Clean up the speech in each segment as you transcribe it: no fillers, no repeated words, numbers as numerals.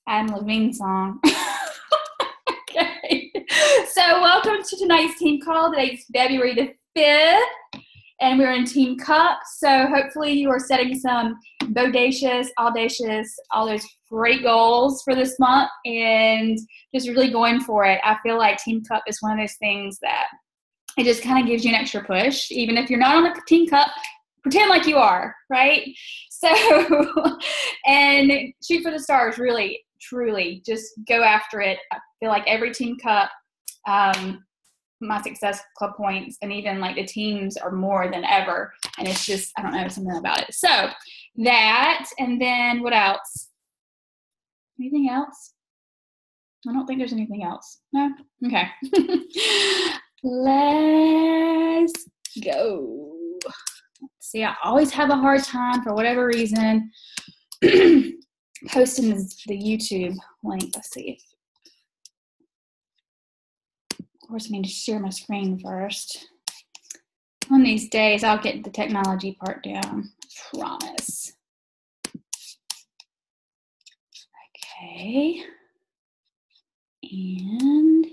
Adam Levine song. Okay. So welcome to tonight's team call. Today's February the 5th, and we're in Team Cup. So hopefully you are setting some bodacious, audacious, all those great goals for this month and just really going for it. I feel like Team Cup is one of those things that it just kind of gives you an extra push. Even if you're not on the Team Cup, pretend like you are, right? So, and shoot for the stars, really, truly, just go after it. I feel like every Team Cup, my Success Club points, and even like the teams are more than ever. And it's just, I don't know, something about it. So that, and then what else? Anything else? I don't think there's anything else. No? Okay. Let's go. See, I always have a hard time, for whatever reason, posting the YouTube link. Let's see. Of course, I need to share my screen first. One of these days, I'll get the technology part down. I promise. Okay. And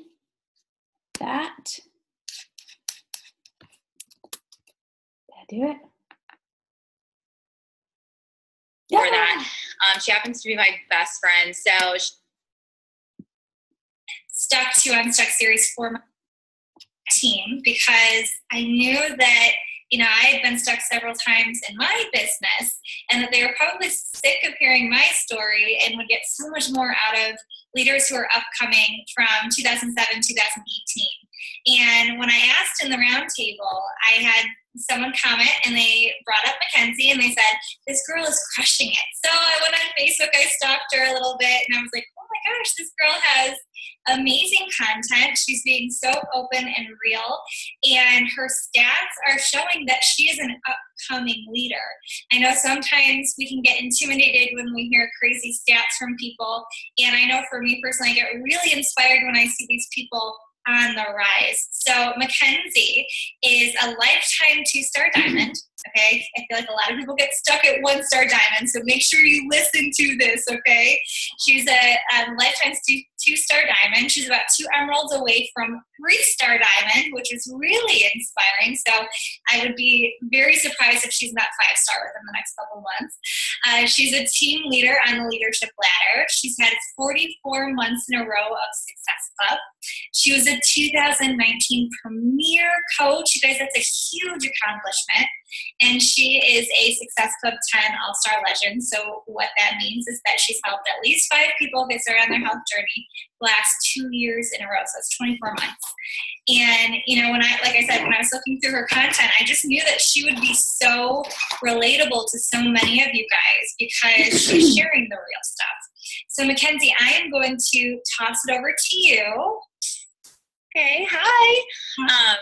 that. Did I do it? For that. She happens to be my best friend. So stuck to Unstuck Series for my team because I knew that, I had been stuck several times in my business and that they were probably sick of hearing my story and would get so much more out of leaders who are upcoming from 2007, 2018. And when I asked in the roundtable, I had someone comment and they brought up Mackenzie and they said, this girl is crushing it. So I went on Facebook, I stalked her a little bit and I was like, oh my gosh, this girl has amazing content. She's being so open and real and her stats are showing that she is an upcoming leader. I know sometimes we can get intimidated when we hear crazy stats from people, and I know for me personally, I get really inspired when I see these people on the rise. So Mackenzie is a lifetime 2-star diamond. Okay, I feel like a lot of people get stuck at 1-star diamond, so make sure you listen to this. Okay, she's a lifetime 2-star diamond. She's about 2 emeralds away from 3-star diamond, which is really inspiring. So I would be very surprised if she's not 5-star within the next couple months. She's a team leader on the leadership ladder. She's had 44 months in a row of Success Club. She was a 2019 Premier Coach. You guys, that's a huge accomplishment. And she is a Success Club 10 All-Star Legend. So what that means is that she's helped at least 5 people get started on their health journey the last 2 years in a row. So it's 24 months. And, when I was looking through her content, I just knew that she would be so relatable to so many of you guys because she's sharing the real stuff. So Mackenzie, I am going to toss it over to you. Okay, hi.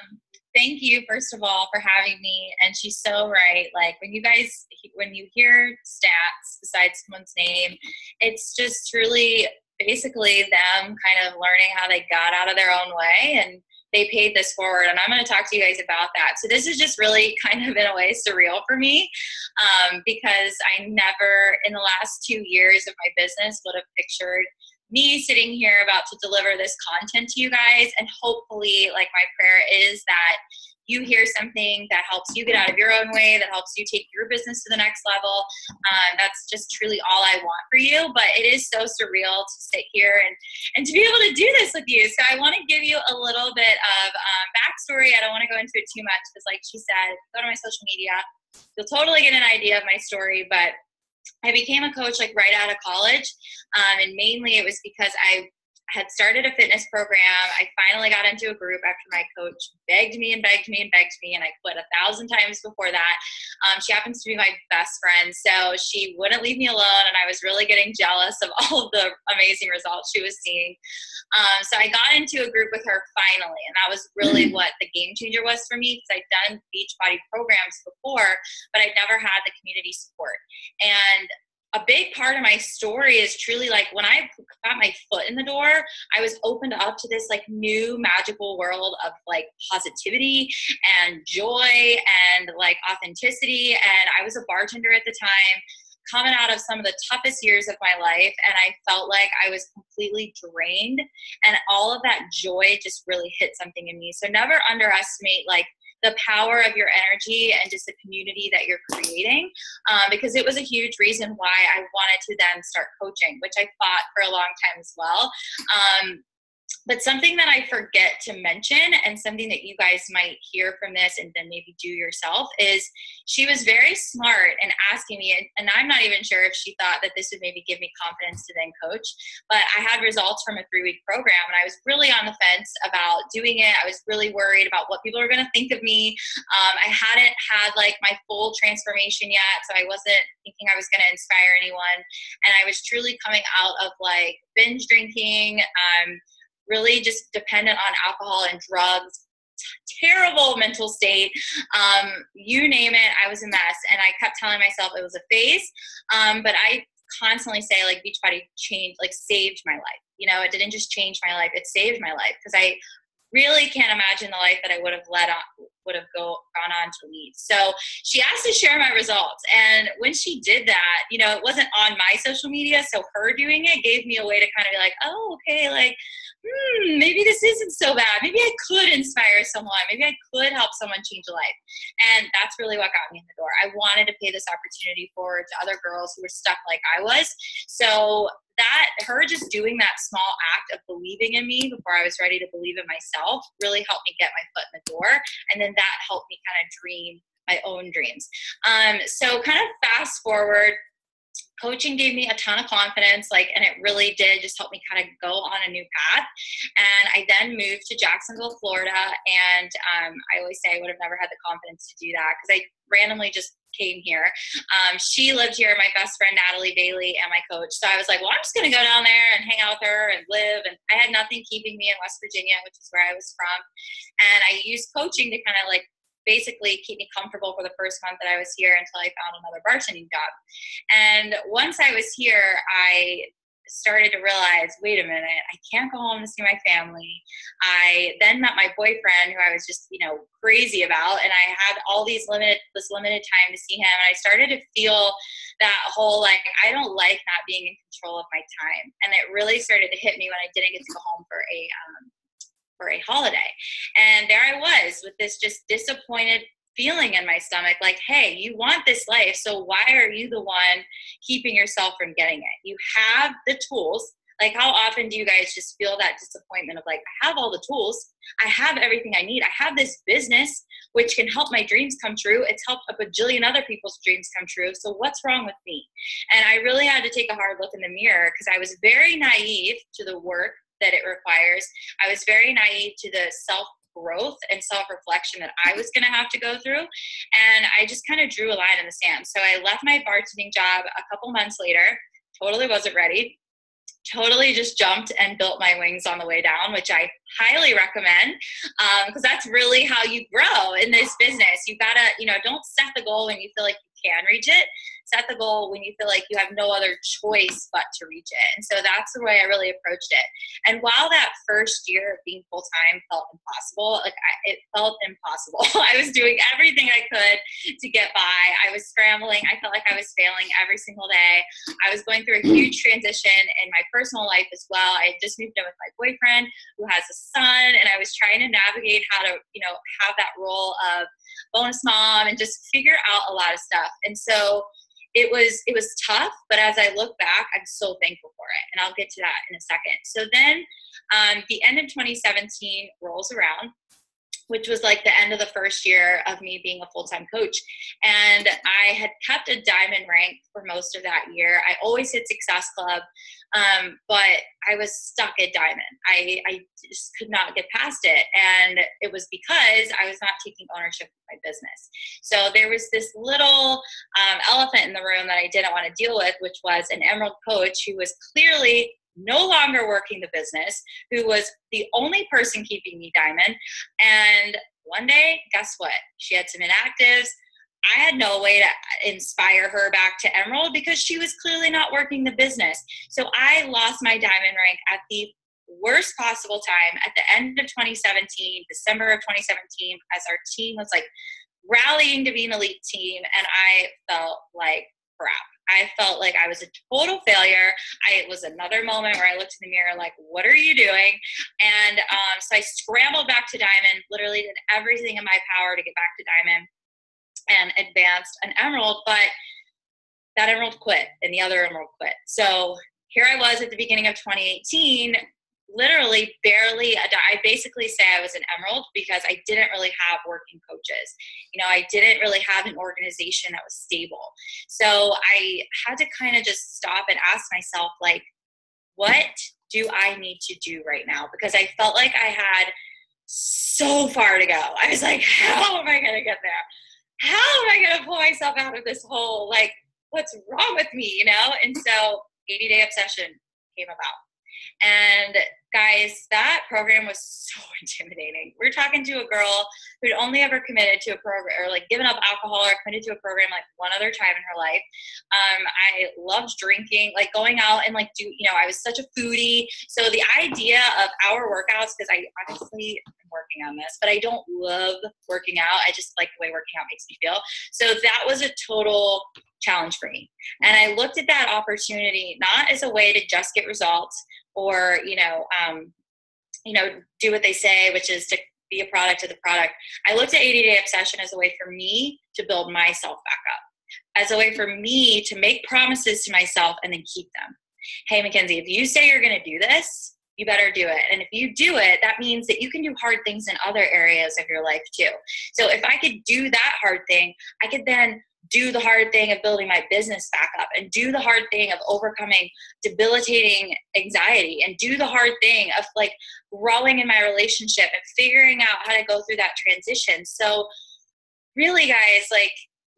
Thank you, first of all, for having me. And she's so right. Like when you hear stats besides someone's name, it's just really basically them kind of learning how they got out of their own way and they paid this forward. And I'm going to talk to you guys about that. So this is just really kind of in a way surreal for me because I never in the last 2 years of my business would have pictured me sitting here about to deliver this content to you guys. And hopefully, like, my prayer is that you hear something that helps you get out of your own way, that helps you take your business to the next level. That's just truly all I want for you. But it is so surreal to sit here and to be able to do this with you. So I want to give you a little bit of backstory. I don't want to go into it too much because, like she said, go to my social media. You'll totally get an idea of my story. But I became a coach like right out of college. And mainly it was because I had started a fitness program. I finally got into a group after my coach begged me and begged me and begged me, and I quit 1,000 times before that. She happens to be my best friend, so she wouldn't leave me alone, and I was really getting jealous of all of the amazing results she was seeing. So I got into a group with her finally, and that was really what the game changer was for me because I'd done Beachbody programs before, but I'd never had the community support. And a big part of my story is truly like when I got my foot in the door, I was opened up to this like new magical world of like positivity and joy and like authenticity. And I was a bartender at the time, coming out of some of the toughest years of my life, and I felt like I was completely drained, and all of that joy just really hit something in me. So never underestimate like the power of your energy and just the community that you're creating, because it was a huge reason why I wanted to then start coaching, which I fought for a long time as well. But something that I forget to mention, and something that you guys might hear from this and then maybe do yourself, is she was very smart in asking me, and I'm not even sure if she thought that this would maybe give me confidence to then coach, but I had results from a 3-week program, and I was really on the fence about doing it. I was really worried about what people were going to think of me. I hadn't had like my full transformation yet, so I wasn't thinking I was going to inspire anyone, and I was truly coming out of like binge drinking, really just dependent on alcohol and drugs, terrible mental state, you name it, I was a mess. And I kept telling myself it was a phase, but I constantly say like Beachbody changed, like saved my life. You know, it didn't just change my life, it saved my life, because I really can't imagine the life that I would have gone on to lead. So she asked to share my results. And when she did that, you know, it wasn't on my social media. So her doing it gave me a way to kind of be like, oh, okay, like, maybe this isn't so bad. Maybe I could inspire someone. Maybe I could help someone change a life. And that's really what got me in the door. I wanted to pay this opportunity forward to other girls who were stuck like I was. So that, her just doing that small act of believing in me before I was ready to believe in myself, really helped me get my foot in the door. And then that helped me kind of dream my own dreams. So kind of fast forward, coaching gave me a ton of confidence, like, and it really did just help me kind of go on a new path. And I then moved to Jacksonville, Florida. And I always say I would have never had the confidence to do that because I randomly just came here. She lived here, my best friend, Natalie Bailey, and my coach. So I was like, well, I'm just going to go down there and hang out with her and live. And I had nothing keeping me in West Virginia, which is where I was from. And I used coaching to kind of like basically keep me comfortable for the first month that I was here until I found another bartending job. And once I was here, I started to realize, wait a minute, I can't go home to see my family. I then met my boyfriend, who I was just, you know, crazy about, and I had all this limited time to see him. And I started to feel that whole, like, I don't like not being in control of my time. And it really started to hit me when I didn't get to go home for a holiday. And there I was with this just disappointed feeling in my stomach, like, hey, you want this life, so why are you the one keeping yourself from getting it? You have the tools. Like, how often do you guys just feel that disappointment of like, I have all the tools, I have everything I need, I have this business which can help my dreams come true, it's helped a bajillion other people's dreams come true, so what's wrong with me? And I really had to take a hard look in the mirror, because I was very naive to the work that it requires. I was very naive to the self-growth and self-reflection that I was going to have to go through. And I just kind of drew a line in the sand. So I left my bartending job a couple months later, totally wasn't ready, totally just jumped and built my wings on the way down, which I highly recommend, because that's really how you grow in this business. You gotta, you know, don't set the goal when you feel like you can reach it. Set the goal when you feel like you have no other choice but to reach it. And so that's the way I really approached it. And while that first year of being full-time felt impossible, it felt impossible. I was doing everything I could to get by. I was scrambling. I felt like I was failing every single day. I was going through a huge transition in my personal life as well. I had just moved in with my boyfriend, who has a son, and I was trying to navigate how to, you know, have that role of bonus mom and just figure out a lot of stuff. And so it was tough, but as I look back, I'm so thankful for it. And I'll get to that in a second. So then the end of 2017 rolls around, which was like the end of the first year of me being a full-time coach. And I had kept a diamond rank for most of that year. I always hit Success Club, but I was stuck at diamond. I just could not get past it. And it was because I was not taking ownership of my business. So there was this little elephant in the room that I didn't want to deal with, which was an Emerald coach who was clearly no longer working the business, who was the only person keeping me diamond. And one day, guess what? She had some inactives. I had no way to inspire her back to Emerald because she was clearly not working the business. So I lost my diamond rank at the worst possible time at the end of 2017, December of 2017, as our team was like rallying to be an elite team. And I felt like crap. I felt like I was a total failure. It was another moment where I looked in the mirror like, what are you doing? And so I scrambled back to Diamond, literally did everything in my power to get back to Diamond and advanced an Emerald, but that Emerald quit and the other Emerald quit. So here I was at the beginning of 2018, literally barely, I basically say I was an Emerald because I didn't really have working coaches. You know, I didn't really have an organization that was stable. So I had to kind of just stop and ask myself, like, what do I need to do right now? Because I felt like I had so far to go. I was like, how am I going to get there? How am I going to pull myself out of this hole? Like, what's wrong with me, you know? And so 80-Day Obsession came about. And guys, that program was so intimidating. We're talking to a girl who'd only ever committed to a program or like given up alcohol or committed to a program like one other time in her life. I loved drinking, like going out and like I was such a foodie. So the idea of our workouts, because I honestly am working on this, but I don't love working out. I just like the way working out makes me feel. So that was a total challenge for me. And I looked at that opportunity not as a way to just get results or, do what they say, which is to be a product of the product. I looked at 80-Day Obsession as a way for me to build myself back up, as a way for me to make promises to myself and then keep them. Hey, Mackenzie, if you say you're going to do this, you better do it. And if you do it, that means that you can do hard things in other areas of your life too. So if I could do that hard thing, I could then do the hard thing of building my business back up and do the hard thing of overcoming debilitating anxiety and do the hard thing of like growing in my relationship and figuring out how to go through that transition. So really, guys, like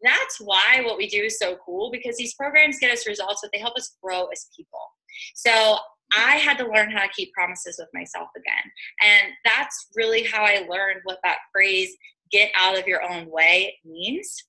that's why what we do is so cool, because these programs get us results, but they help us grow as people. So I had to learn how to keep promises with myself again. And that's really how I learned what that phrase, get out of your own way, means.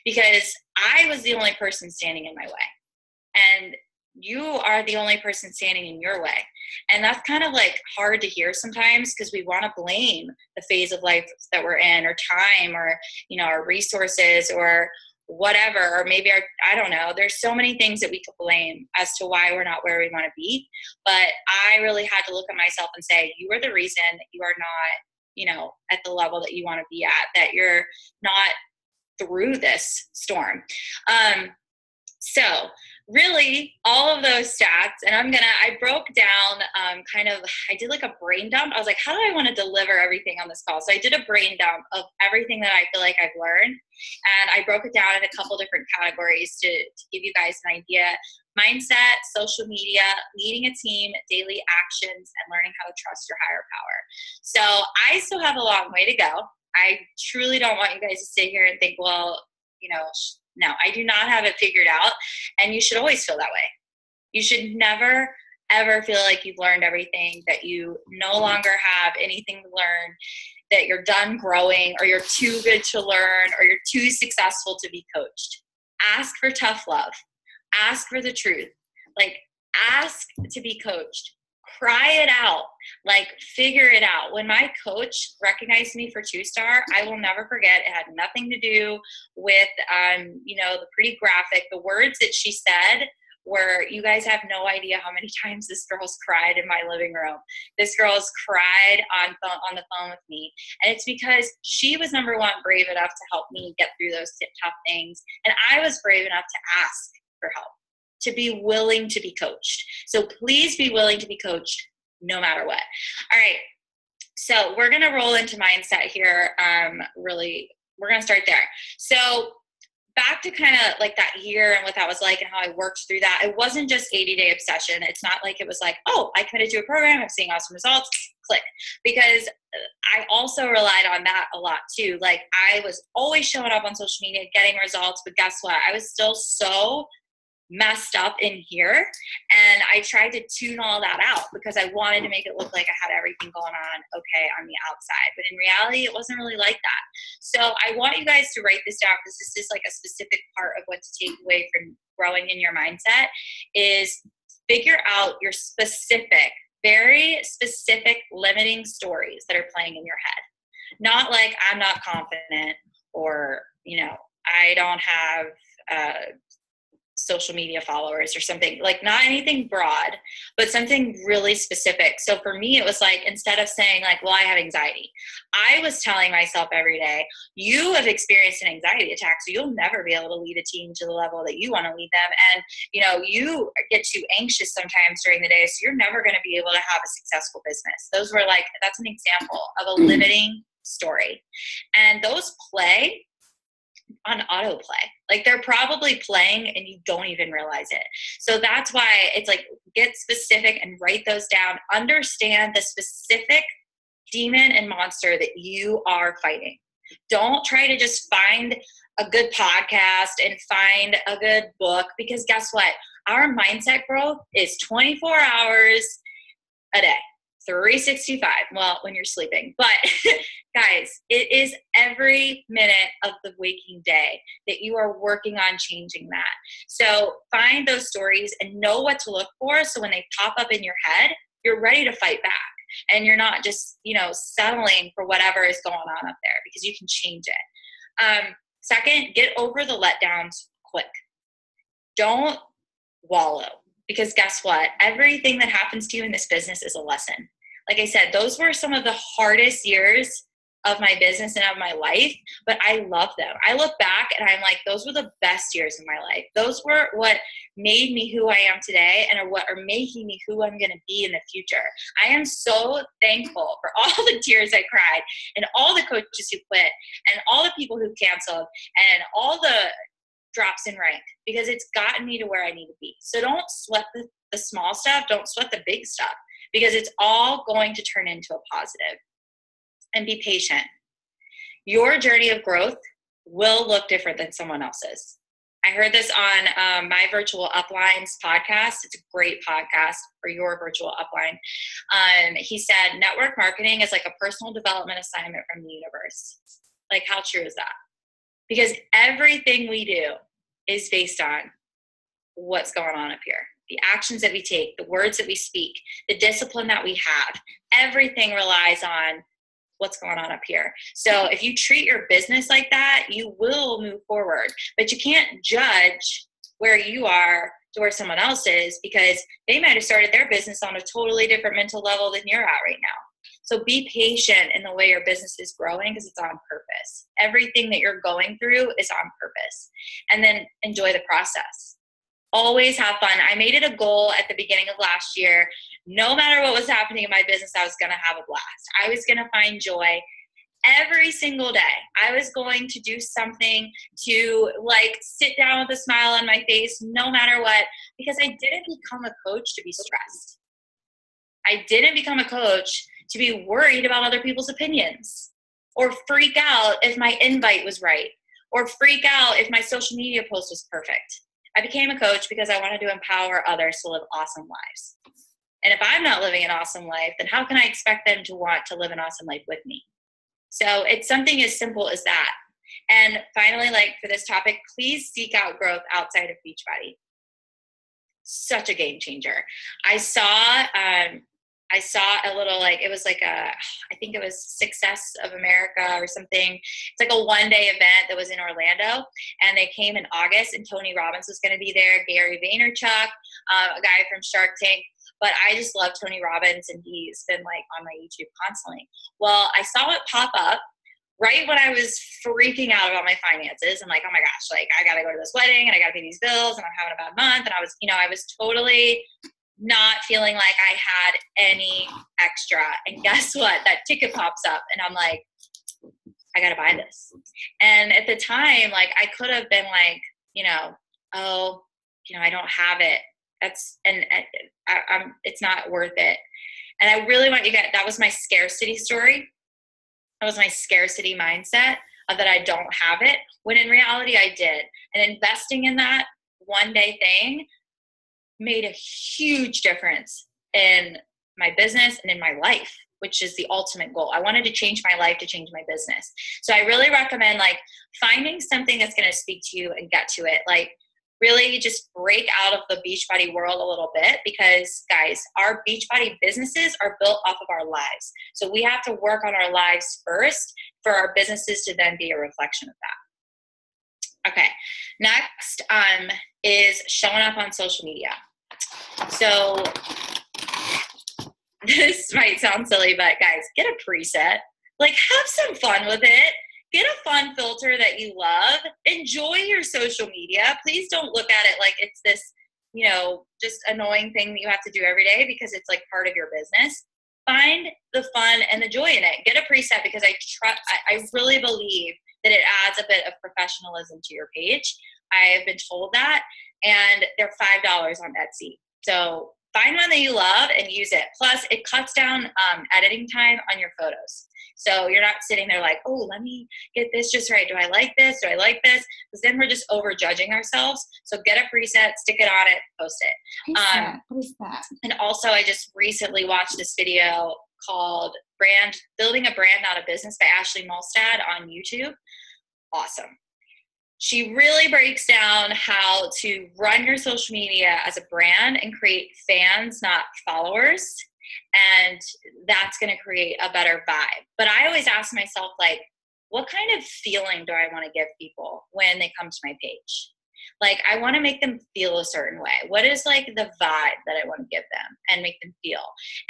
Because I was the only person standing in my way. And you are the only person standing in your way. And that's kind of like hard to hear sometimes because we want to blame the phase of life that we're in or time or, our resources or whatever, or maybe I don't know. There's so many things that we could blame as to why we're not where we want to be. But I really had to look at myself and say, you are the reason that you are not, at the level that you want to be at, that you're not through this storm. So really all of those stats, and I broke down I did like a brain dump. I was like, how do I want to deliver everything on this call? So I did a brain dump of everything that I feel like I've learned. And I broke it down in a couple different categories to give you guys an idea. Mindset, social media, leading a team, daily actions, and learning how to trust your higher power. So I still have a long way to go. I truly don't want you guys to sit here and think, well, no, I do not have it figured out. And you should always feel that way. You should never, ever feel like you've learned everything, that you no longer have anything to learn, that you're done growing, or you're too good to learn, or you're too successful to be coached. Ask for tough love. Ask for the truth. Like, ask to be coached. Cry it out, like figure it out. When my coach recognized me for 2-star, I will never forget. It had nothing to do with, the pretty graphic. The words that she said were, you guys have no idea how many times this girl's cried in my living room. This girl's cried on the phone with me. And it's because she was, number one, brave enough to help me get through those tough things. And I was brave enough to ask for help, to be willing to be coached. So please be willing to be coached no matter what. All right. So we're going to roll into mindset here. We're going to start there. So back to kind of like that year and what that was like and how I worked through that. It wasn't just 80-Day Obsession. It's not like it was like, oh, I committed to a program, I'm seeing awesome results, click. Because I also relied on that a lot too. Like I was always showing up on social media, getting results, but guess what? I was still so messed up in here, and I tried to tune all that out because I wanted to make it look like I had everything going on okay on the outside, but in reality it wasn't really like that. So I want you guys to write this down, because this is like a specific part of what to take away from growing in your mindset, is figure out your specific, very specific limiting stories that are playing in your head. Not like I'm not confident, or I don't have social media followers or something, like not anything broad, but something really specific. So for me, it was like, instead of saying like, well, I have anxiety, I was telling myself every day, you have experienced an anxiety attack, so you'll never be able to lead a team to the level that you want to lead them. And, you know, you get too anxious sometimes during the day, so you're never going to be able to have a successful business. Those were like, that's an example of a limiting story. And those play on autoplay. Like they're probably playing and you don't even realize it. So that's why it's like, get specific and write those down. Understand the specific demon and monster that you are fighting. Don't try to just find a good podcast and find a good book, because guess what? Our mindset growth is 24 hours a day. 365, well, when you're sleeping. But guys, it is every minute of the waking day that you are working on changing that. So find those stories and know what to look for, so when they pop up in your head, you're ready to fight back. And you're not just, you know, settling for whatever is going on up there, because you can change it. Second, get over the letdowns quick. Don't wallow. Because guess what? Everything that happens to you in this business is a lesson. Like I said, those were some of the hardest years of my business and of my life, but I love them. I look back and I'm like, those were the best years of my life. Those were what made me who I am today and are what are making me who I'm going to be in the future. I am so thankful for all the tears I cried and all the coaches who quit and all the people who canceled and all the drops in rank, because it's gotten me to where I need to be. So don't sweat the small stuff. Don't sweat the big stuff, because it's all going to turn into a positive. And be patient. Your journey of growth will look different than someone else's. I heard this on my virtual uplines podcast. It's a great podcast for your virtual upline. He said, network marketing is like a personal development assignment from the universe. Like, how true is that? Because everything we do is based on what's going on up here. The actions that we take, the words that we speak, the discipline that we have, everything relies on what's going on up here. So if you treat your business like that, you will move forward. But you can't judge where you are to where someone else is, because they might have started their business on a totally different mental level than you're at right now. So be patient in the way your business is growing, because it's on purpose. Everything that you're going through is on purpose. And then enjoy the process. Always have fun. I made it a goal at the beginning of last year. No matter what was happening in my business, I was going to have a blast. I was going to find joy every single day. I was going to do something to like sit down with a smile on my face, no matter what, because I didn't become a coach to be stressed. I didn't become a coach to be worried about other people's opinions, or freak out if my invite was right, or freak out if my social media post was perfect. I became a coach because I wanted to empower others to live awesome lives. And if I'm not living an awesome life, then how can I expect them to want to live an awesome life with me? So it's something as simple as that. And finally, like for this topic, please seek out growth outside of Beachbody. Such a game changer. I saw a little, like, it was like I think it was Success of America or something. It's like a one-day event that was in Orlando, and they came in August, and Tony Robbins was going to be there, Gary Vaynerchuk, a guy from Shark Tank. But I just love Tony Robbins, and he's been like on my YouTube constantly. Well, I saw it pop up right when I was freaking out about my finances. I'm like, oh my gosh, like I got to go to this wedding and I got to pay these bills and I'm having a bad month. And I was totally not feeling like I had any extra. And guess what? That ticket pops up and I'm like, I got to buy this. And at the time, like I could have been like, I don't have it. It's not worth it. And I really want you guys, that was my scarcity story. That was my scarcity mindset of that I don't have it, when in reality I did. And investing in that one day thing made a huge difference in my business and in my life, which is the ultimate goal. I wanted to change my life to change my business. So I really recommend like finding something that's going to speak to you and get to it. Like really just break out of the Beachbody world a little bit, because guys, our Beachbody businesses are built off of our lives. So we have to work on our lives first for our businesses to then be a reflection of that. Okay. Next is showing up on social media. So this might sound silly, but guys, get a preset. Like, have some fun with it. Get a fun filter that you love. Enjoy your social media. Please don't look at it like it's this, just annoying thing that you have to do every day, because it's like part of your business. Find the fun and the joy in it. Get a preset, because I really believe that it adds a bit of professionalism to your page. I have been told that, and they're $5 on Etsy. So find one that you love and use it. Plus, it cuts down editing time on your photos. So you're not sitting there like, oh, let me get this just right. Do I like this? Do I like this? Because then we're just over-judging ourselves. So get a preset, stick it on it, post it. What is that? And also, I just recently watched this video called Building a Brand, Not a Business by Ashley Molstad on YouTube. Awesome. She really breaks down how to run your social media as a brand and create fans, not followers. And that's going to create a better vibe. But I always ask myself, like, what kind of feeling do I want to give people when they come to my page? Like, I want to make them feel a certain way. What is like the vibe that I want to give them and make them feel?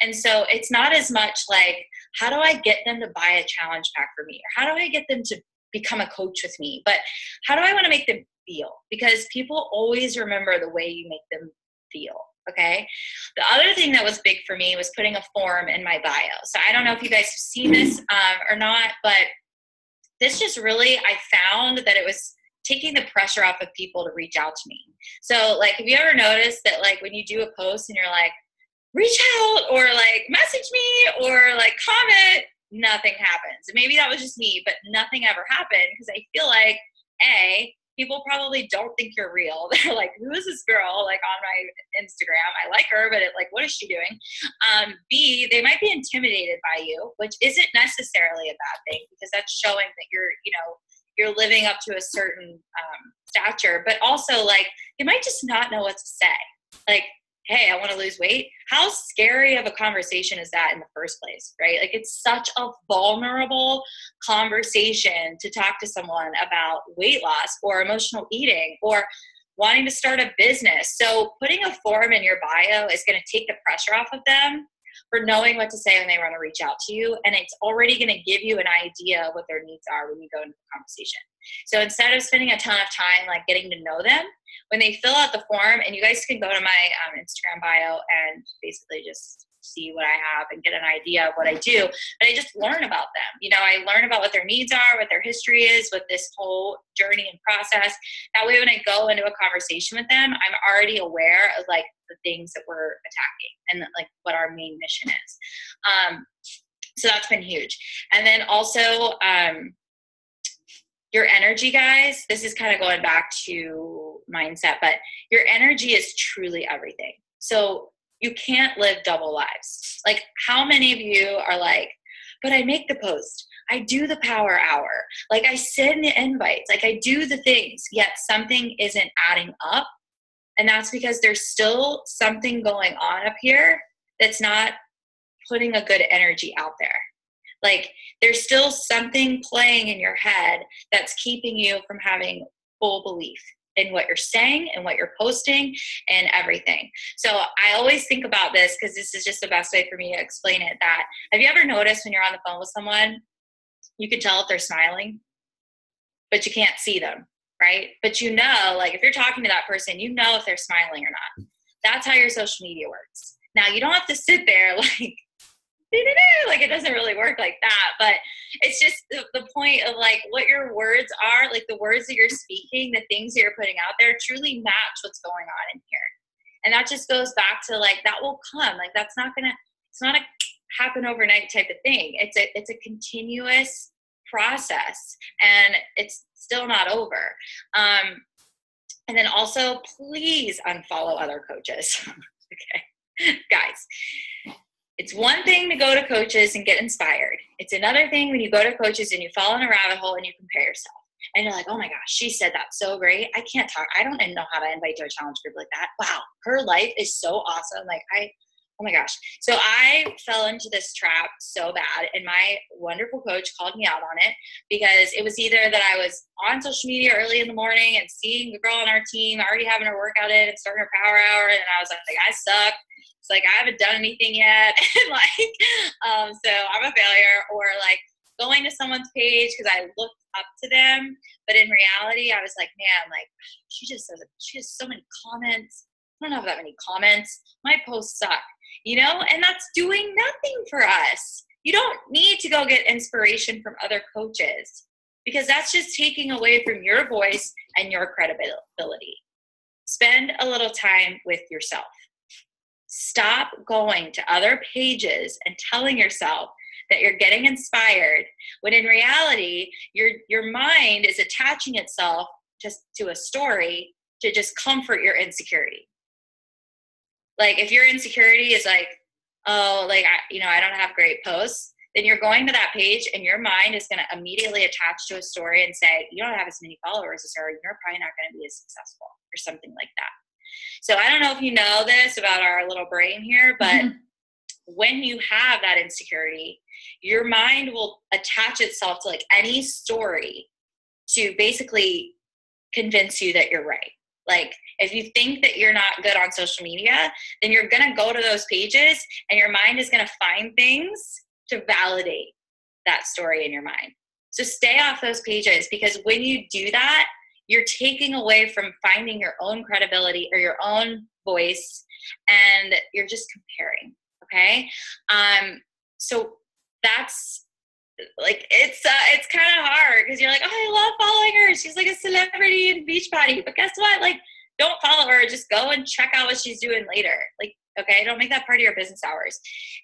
And so it's not as much like, how do I get them to buy a challenge pack for me? Or how do I get them to become a coach with me? But how do I want to make them feel? Because people always remember the way you make them feel. Okay. The other thing that was big for me was putting a form in my bio. So I don't know if you guys have seen this or not, but this just really, I found that it was taking the pressure off of people to reach out to me. So like, have you ever noticed that like when you do a post and you're like, reach out or like message me or like comment, nothing happens. And maybe that was just me, but nothing ever happened, because I feel like people probably don't think you're real. They're like, who is this girl like on my Instagram? I like her, but what is she doing? B, they might be intimidated by you, which isn't necessarily a bad thing, because that's showing that you're living up to a certain stature. But also, like, they might just not know what to say. Like, hey, I want to lose weight. How scary of a conversation is that in the first place, right? Like, it's such a vulnerable conversation to talk to someone about weight loss or emotional eating or wanting to start a business. So putting a form in your bio is going to take the pressure off of them for knowing what to say when they want to reach out to you. And it's already going to give you an idea of what their needs are when you go into the conversation. So instead of spending a ton of time like getting to know them, when they fill out the form, and you guys can go to my Instagram bio and basically just see what I have and get an idea of what I do, but I just learn about them. I learn about what their needs are, what their history is with this whole journey and process. That way, when I go into a conversation with them, I'm already aware of like the things that we're attacking and like what our main mission is. So that's been huge. And then also, your energy, guys, this is kind of going back to mindset, but your energy is truly everything. So you can't live double lives. Like, how many of you are like, but I make the post, I do the power hour, like I send the invites, like I do the things, yet something isn't adding up. And that's because there's still something going on up here that's not putting a good energy out there. Like, there's still something playing in your head that's keeping you from having full belief in what you're saying and what you're posting and everything. So I always think about this, because this is just the best way for me to explain it, that have you ever noticed when you're on the phone with someone, you can tell if they're smiling, but you can't see them, right? But like if you're talking to that person, you know if they're smiling or not. That's how your social media works. Now, you don't have to sit there like it doesn't really work like that, but it's just the point of like what your words are, like the words that you're speaking, the things that you're putting out there truly match what's going on in here. And that just goes back to like, that will come, like it's not a happen overnight type of thing. It's a continuous process, and it's still not over. And then also, please unfollow other coaches. Okay, guys. It's one thing to go to coaches and get inspired. It's another thing when you go to coaches and you fall in a rabbit hole and you compare yourself. And you're like, oh my gosh, she said that so great. I can't talk. I don't know how to invite to a challenge group like that. Wow, her life is so awesome. Like, Oh my gosh. So I fell into this trap so bad, and my wonderful coach called me out on it because it was either that I was on social media early in the morning and seeing the girl on our team already having her workout in and starting her power hour, and I was like, I suck. It's like, I haven't done anything yet. And so I'm a failure, or like going to someone's page because I looked up to them. But in reality, I was like, man, like she has so many comments. I don't have that many comments. My posts suck, and that's doing nothing for us. You don't need to go get inspiration from other coaches because that's just taking away from your voice and your credibility. Spend a little time with yourself. Stop going to other pages and telling yourself that you're getting inspired when in reality, your mind is attaching itself just to a story to just comfort your insecurity. Like if your insecurity is like, oh, like, I don't have great posts, then you're going to that page and your mind is going to immediately attach to a story and say, you don't have as many followers as her, you're probably not going to be as successful or something like that. So I don't know if you know this about our little brain here, but when you have that insecurity, your mind will attach itself to like any story to basically convince you that you're right. Like if you think that you're not good on social media, then you're going to go to those pages and your mind is going to find things to validate that story in your mind. So stay off those pages, because when you do that, you're taking away from finding your own credibility or your own voice, and you're just comparing. Okay. So that's like, it's kind of hard because you're like, oh, I love following her. She's like a celebrity in Beachbody. But guess what? Like, don't follow her. Just go and check out what she's doing later. Like, okay, don't make that part of your business hours.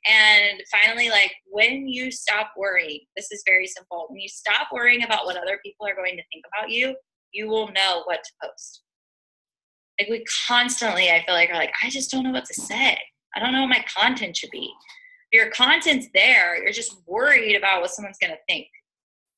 And finally, like when you stop worrying, this is very simple. When you stop worrying about what other people are going to think about you, you will know what to post. Like we constantly, I feel like, are like, I just don't know what to say. I don't know what my content should be. Your content's there. You're just worried about what someone's going to think.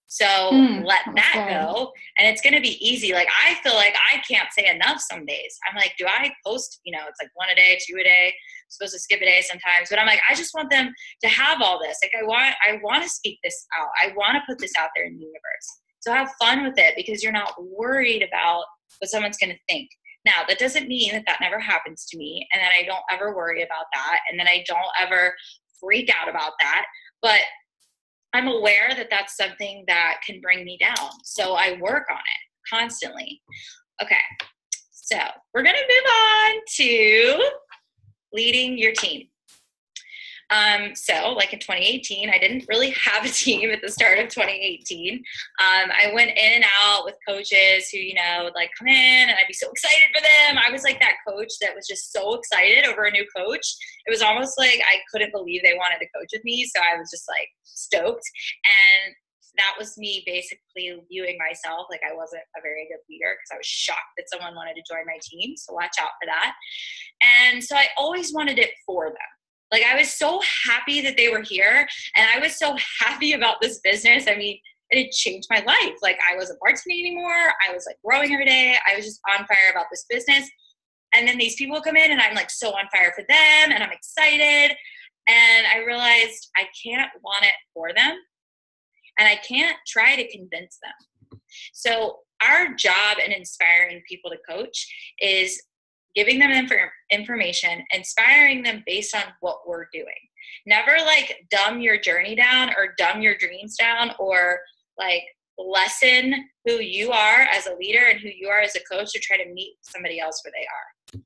So let that go. And it's going to be easy. Like, I feel like I can't say enough some days. I'm like, do I post, it's like 1 a day, 2 a day. I'm supposed to skip a day sometimes, but I'm like, I just want them to have all this. Like I want to speak this out. I want to put this out there in the universe. So have fun with it because you're not worried about what someone's going to think. Now, that doesn't mean that never happens to me and that I don't ever worry about that and that I don't ever freak out about that. But I'm aware that that's something that can bring me down. So I work on it constantly. Okay. So we're going to move on to leading your team. So like in 2018, I didn't really have a team at the start of 2018. I went in and out with coaches who, would like come in and I'd be so excited for them. I was like that coach that was just so excited over a new coach. It was almost like I couldn't believe they wanted to coach with me. So I was just like stoked. And that was me basically viewing myself like I wasn't a very good leader because I was shocked that someone wanted to join my team. So watch out for that. And so I always wanted it for them. Like I was so happy that they were here and I was so happy about this business. I mean, it had changed my life. Like I wasn't bartending anymore. I was like growing every day. I was just on fire about this business. And then these people come in and I'm like so on fire for them and I'm excited. And I realized I can't want it for them and I can't try to convince them. So our job in inspiring people to coach is giving them information, inspiring them based on what we're doing. Never like dumb your journey down or dumb your dreams down or like lessen who you are as a leader and who you are as a coach to try to meet somebody else where they are.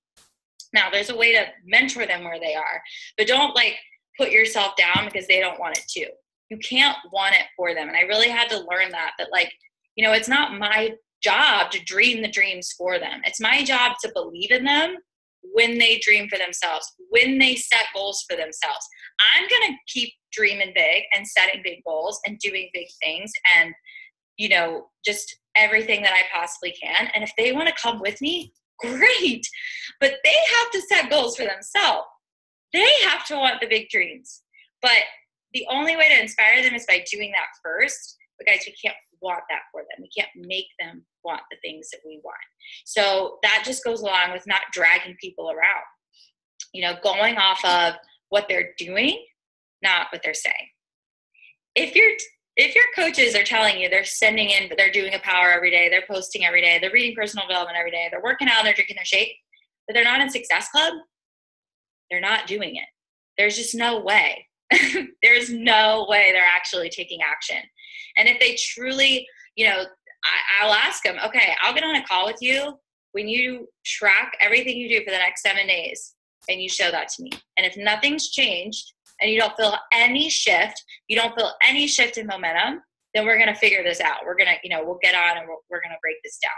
Now, there's a way to mentor them where they are, but don't like put yourself down because they don't want it too. You can't want it for them. And I really had to learn that like, it's not my job to dream the dreams for them. It's my job to believe in them when they dream for themselves, when they set goals for themselves. I'm going to keep dreaming big and setting big goals and doing big things and, just everything that I possibly can. And if they want to come with me, great. But they have to set goals for themselves. They have to want the big dreams. But the only way to inspire them is by doing that first. But guys, we can't want that for them. We can't make them want the things that we want. So that just goes along with not dragging people around, going off of what they're doing, not what they're saying. If your coaches are telling you they're sending in, but they're doing a power every day, they're posting every day, they're reading personal development every day, they're working out, they're drinking their shake, but they're not in Success Club, they're not doing it. There's just no way. There's no way they're actually taking action. And if they truly, I'll ask them, okay, I'll get on a call with you when you track everything you do for the next 7 days and you show that to me. And if nothing's changed and you don't feel any shift, in momentum, then we're going to figure this out. We're going to, we'll get on and we're going to break this down.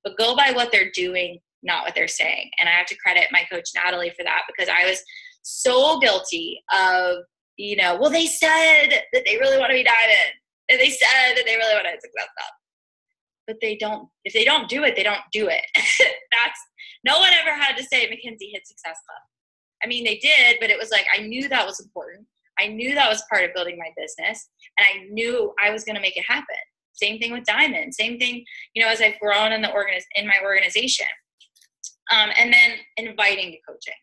But go by what they're doing, not what they're saying. And I have to credit my coach, Natalie, for that, because I was so guilty of, well, they said that they really want to be diamond. And they said that they really want to hit Success Club. But if they don't do it, they don't do it. No one ever had to say, Mackenzie, hit Success Club. I mean, they did, but it was like, I knew that was important. I knew that was part of building my business, and I knew I was going to make it happen. Same thing with Diamond. Same thing, as I've grown in my organization. And then inviting to coaching.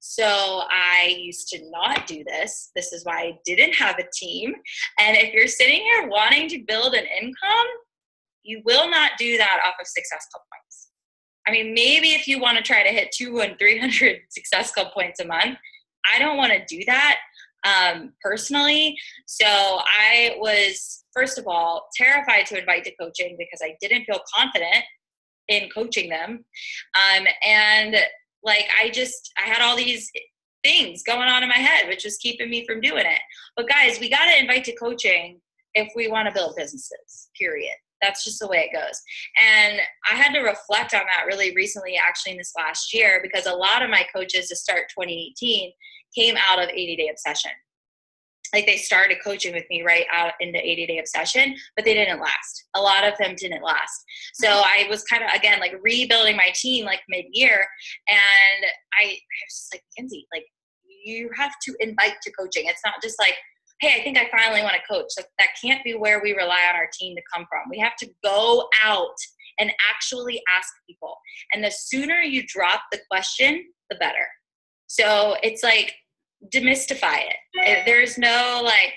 So I used to not do this. This is why I didn't have a team. And if you're sitting here wanting to build an income, you will not do that off of Success Club points. I mean, maybe if you want to try to hit 200 and 300 Success Club points a month, I don't want to do that personally. So I was, first of all, terrified to invite to coaching because I didn't feel confident in coaching them. And like, I had all these things going on in my head, which was keeping me from doing it. But guys, we got to invite to coaching if we want to build businesses, period. That's just the way it goes. And I had to reflect on that really recently, actually in this last year, because a lot of my coaches to start 2018 came out of 80-Day Obsession. Like, they started coaching with me right out into 80-Day Obsession, but they didn't last. A lot of them didn't last. So I was kind of, again, like rebuilding my team like mid-year. And I was just like, Mackenzie, like, you have to invite to coaching. It's not just like, hey, I think I finally want to coach. Like, that can't be where we rely on our team to come from. We have to go out and actually ask people. And the sooner you drop the question, the better. So it's like, demystify it. There's no like,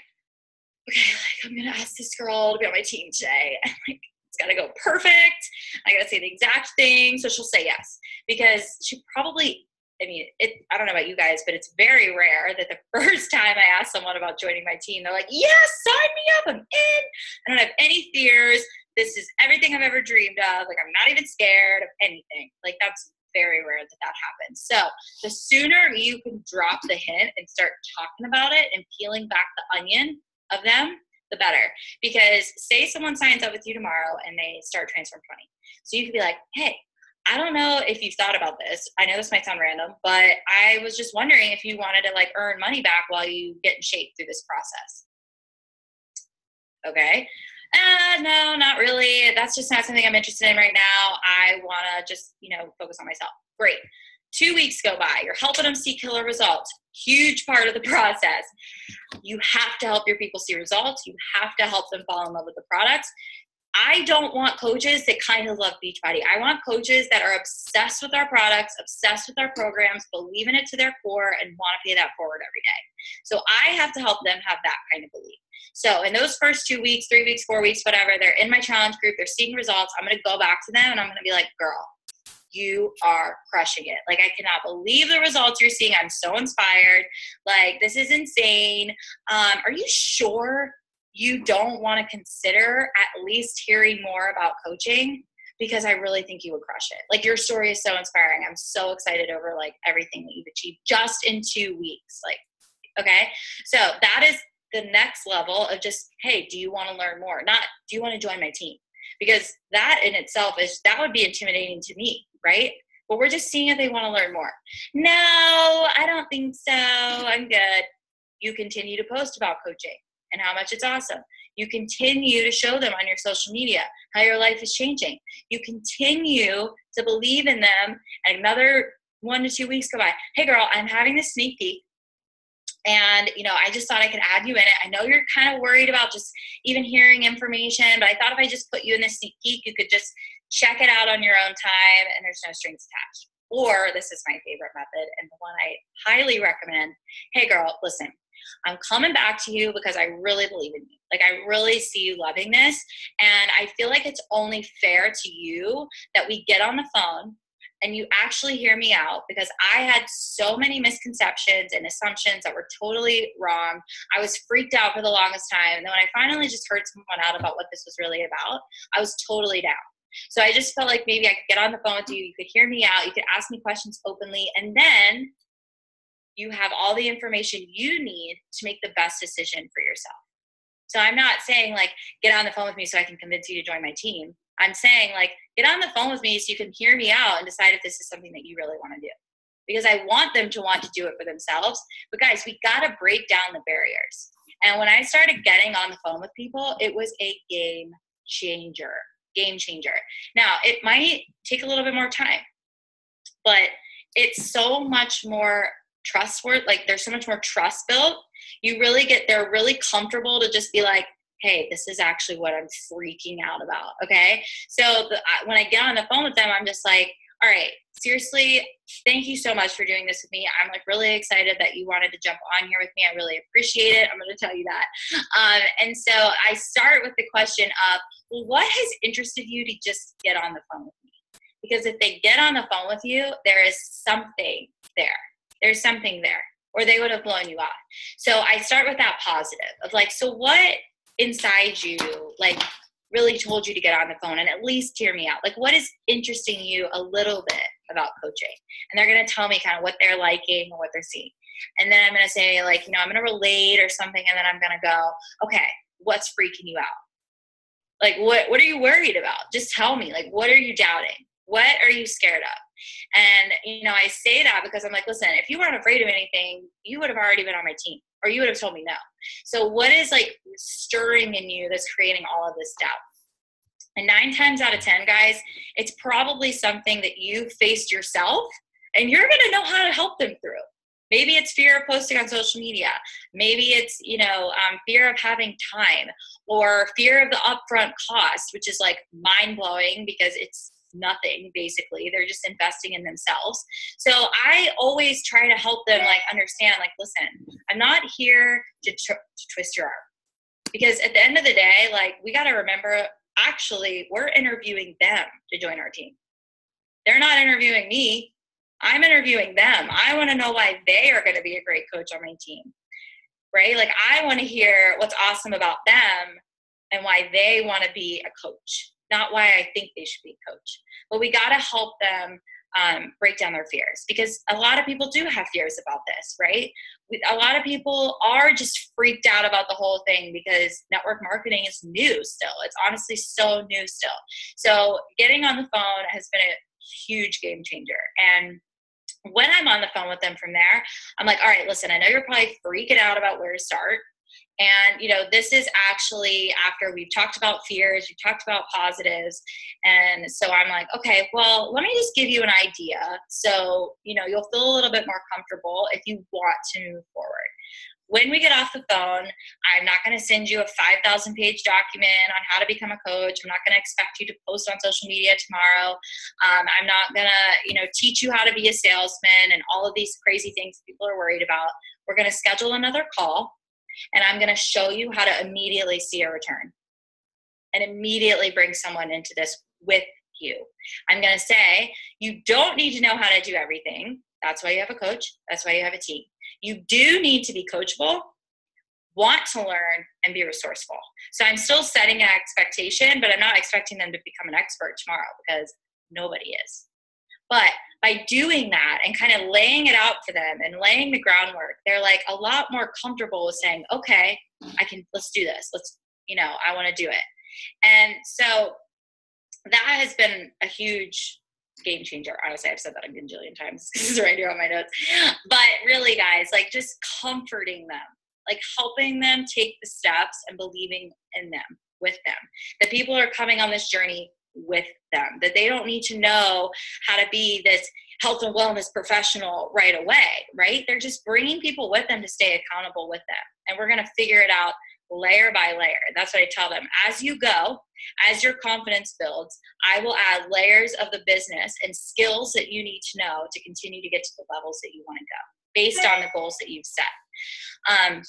okay, like, I'm going to ask this girl to be on my team today. And like, it's got to go perfect. I got to say the exact thing. So she'll say yes, because she probably, I don't know about you guys, but it's very rare that the first time I ask someone about joining my team, they're like, yes, sign me up. I'm in. I don't have any fears. This is everything I've ever dreamed of. Like, I'm not even scared of anything. Like, that's very rare that happens. So the sooner you can drop the hint and start talking about it and peeling back the onion of them, the better. Because say someone signs up with you tomorrow and they start Transform 20. So you could be like, hey, I don't know if you've thought about this. I know this might sound random, but I was just wondering if you wanted to like earn money back while you get in shape through this process. Okay. No, not really. That's just not something I'm interested in right now. I want to just, focus on myself. Great. 2 weeks go by. You're helping them see killer results. Huge part of the process. You have to help your people see results. You have to help them fall in love with the products. I don't want coaches that kind of love Beachbody. I want coaches that are obsessed with our products, obsessed with our programs, believe in it to their core, and want to pay that forward every day. So I have to help them have that kind of belief. So in those first 2 weeks, 3 weeks, 4 weeks, whatever, they're in my challenge group, they're seeing results. I'm going to go back to them and I'm going to be like, girl, you are crushing it. Like, I cannot believe the results you're seeing. I'm so inspired. Like, this is insane. Are you sure you don't want to consider at least hearing more about coaching? Because I really think you would crush it. Like, your story is so inspiring. I'm so excited over like everything that you've achieved just in 2 weeks. Like, okay. So that is the next level of just, hey, do you want to learn more? Not, do you want to join my team? Because that in itself that would be intimidating to me, right? But we're just seeing if they want to learn more. No, I don't think so. I'm good. You continue to post about coaching and how much it's awesome. You continue to show them on your social media how your life is changing. You continue to believe in them. And another 1 to 2 weeks go by. Hey girl, I'm having this sneak peek. And, I just thought I could add you in it. I know you're kind of worried about just even hearing information, but I thought if I just put you in this sneak peek, you could just check it out on your own time and there's no strings attached. Or this is my favorite method and the one I highly recommend. Hey girl, listen, I'm coming back to you because I really believe in you. Like, I really see you loving this. And I feel like it's only fair to you that we get on the phone and you actually hear me out, because I had so many misconceptions and assumptions that were totally wrong. I was freaked out for the longest time. And then when I finally just heard someone out about what this was really about, I was totally down. So I just felt like maybe I could get on the phone with you. You could hear me out. You could ask me questions openly. And then you have all the information you need to make the best decision for yourself. So I'm not saying like, get on the phone with me so I can convince you to join my team. I'm saying like, get on the phone with me so you can hear me out and decide if this is something that you really want to do. Because I want them to want to do it for themselves. But guys, we got to break down the barriers. And when I started getting on the phone with people, it was a game changer. Now, it might take a little bit more time, but it's so much more trustworthy. Like, there's so much more trust built. They're really comfortable to just be like, hey, this is actually what I'm freaking out about. Okay. So when I get on the phone with them, I'm just like, all right, seriously, thank you so much for doing this with me. I'm like really excited that you wanted to jump on here with me. I really appreciate it. I'm going to tell you that. And so I start with the question of, well, what has interested you to just get on the phone with me? Because if they get on the phone with you, there is something there. There's something there, or they would have blown you off. So I start with that positive of like, so what inside you like really told you to get on the phone and at least hear me out? Like, what is interesting you a little bit about coaching? And they're going to tell me kind of what they're liking or what they're seeing. And then I'm going to say like, I'm going to relate or something. And then I'm going to go, okay, what's freaking you out? Like, what are you worried about? Just tell me, like, what are you doubting? What are you scared of? And, I say that because I'm like, listen, if you weren't afraid of anything, you would have already been on my team, or you would have told me no. So what is like stirring in you that's creating all of this doubt? And 9 times out of 10, guys, it's probably something that you faced yourself and you're going to know how to help them through. Maybe it's fear of posting on social media. Maybe it's, fear of having time, or fear of the upfront cost, which is like mind blowing because it's nothing, basically. They're just investing in themselves. So I always try to help them like understand, like, listen, I'm not here to twist your arm, because at the end of the day, like, we got to remember, actually, we're interviewing them to join our team. They're not interviewing me. I'm interviewing them. I want to know why they are going to be a great coach on my team, right? Like, I want to hear what's awesome about them and why they want to be a coach, not why I think they should be a coach. But we got to help them break down their fears, because a lot of people do have fears about this, right? A lot of people are just freaked out about the whole thing because network marketing is new still. It's honestly so new still. So getting on the phone has been a huge game changer. And when I'm on the phone with them from there, I'm like, all right, listen, I know you're probably freaking out about where to start. And, this is actually after we've talked about fears, we've talked about positives. And so I'm like, okay, well, let me just give you an idea. So, you'll feel a little bit more comfortable if you want to move forward. When we get off the phone, I'm not going to send you a 5,000-page document on how to become a coach. I'm not going to expect you to post on social media tomorrow. I'm not going to, teach you how to be a salesman and all of these crazy things that people are worried about. We're going to schedule another call. And I'm going to show you how to immediately see a return and immediately bring someone into this with you. I'm going to say, you don't need to know how to do everything. That's why you have a coach. That's why you have a team. You do need to be coachable, want to learn, and be resourceful. So I'm still setting an expectation, but I'm not expecting them to become an expert tomorrow, because nobody is. But by doing that and kind of laying it out for them and laying the groundwork, they're like a lot more comfortable with saying, okay, let's do this. I want to do it. And so that has been a huge game changer. Honestly, I've said that a gajillion times. This is right here on my notes. But really, guys, like, just comforting them, like helping them take the steps and believing in them, with them. That people are coming on this journey with them, that they don't need to know how to be this health and wellness professional right away, right? They're just bringing people with them to stay accountable with them. And we're going to figure it out layer by layer. That's what I tell them. As you go, as your confidence builds, I will add layers of the business and skills that you need to know to continue to get to the levels that you want to go based on the goals that you've set.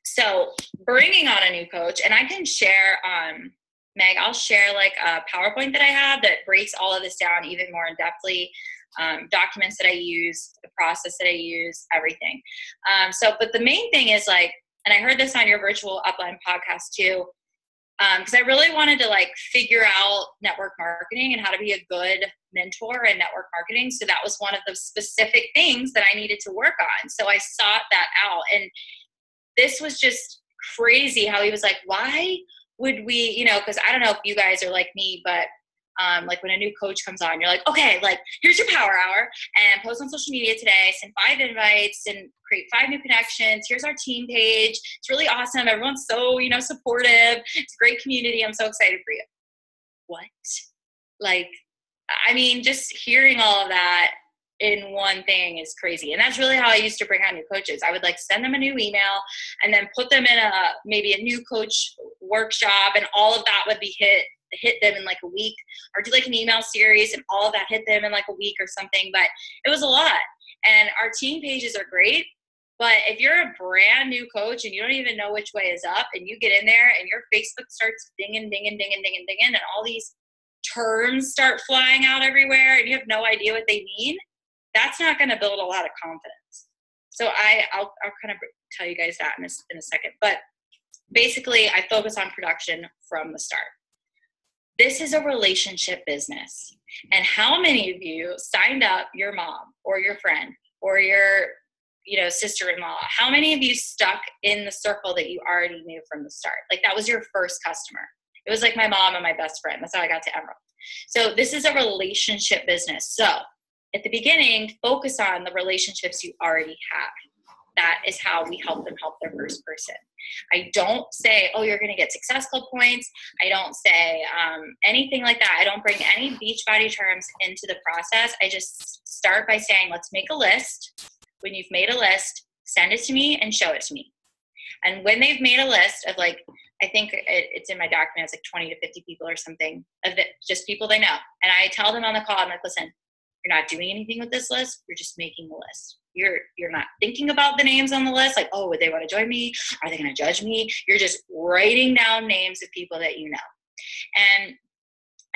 So bringing on a new coach, and I can share, Meg, I'll share like a PowerPoint that I have that breaks all of this down even more in depthly, documents that I use, the process that I use, everything. But the main thing is like, and I heard this on your virtual upline podcast too, because I really wanted to like figure out network marketing and how to be a good mentor in network marketing. So that was one of the specific things that I needed to work on. So I sought that out. And this was just crazy how he was like, why would we, you know, because I don't know if you guys are like me, but like when a new coach comes on, you're like, okay, like here's your power hour and post on social media today, send 5 invites and create 5 new connections. Here's our team page. It's really awesome. Everyone's so, you know, supportive. It's a great community. I'm so excited for you. What? Like, I mean, just hearing all of that in one thing is crazy. And that's really how I used to bring on new coaches. I would like send them a new email and then put them in maybe a new coach workshop, and all of that would be hit them in like a week, or do like an email series and all of that hit them in like a week or something. But it was a lot. And our team pages are great, but if you're a brand new coach and you don't even know which way is up, and you get in there and your Facebook starts dinging, and all these terms start flying out everywhere and you have no idea what they mean, that's not going to build a lot of confidence. So I'll kind of tell you guys that in a second. But basically, I focus on production from the start. This is a relationship business. And how many of you signed up your mom or your friend or your, you know, sister-in-law? How many of you stuck in the circle that you already knew from the start? Like that was your first customer. It was like my mom and my best friend. That's how I got to Emerald. So this is a relationship business. So at the beginning, focus on the relationships you already have. That is how we help them help their first person. I don't say, oh, you're going to get Success Club points. I don't say anything like that. I don't bring any Beachbody terms into the process. I just start by saying, let's make a list. When you've made a list, send it to me and show it to me. And when they've made a list of like, I think it's in my document, it's like 20 to 50 people or something, of just people they know. And I tell them on the call, I'm like, listen, you're not doing anything with this list. You're just making the list. You're not thinking about the names on the list. Like, oh, would they want to join me? Are they going to judge me? You're just writing down names of people that you know. And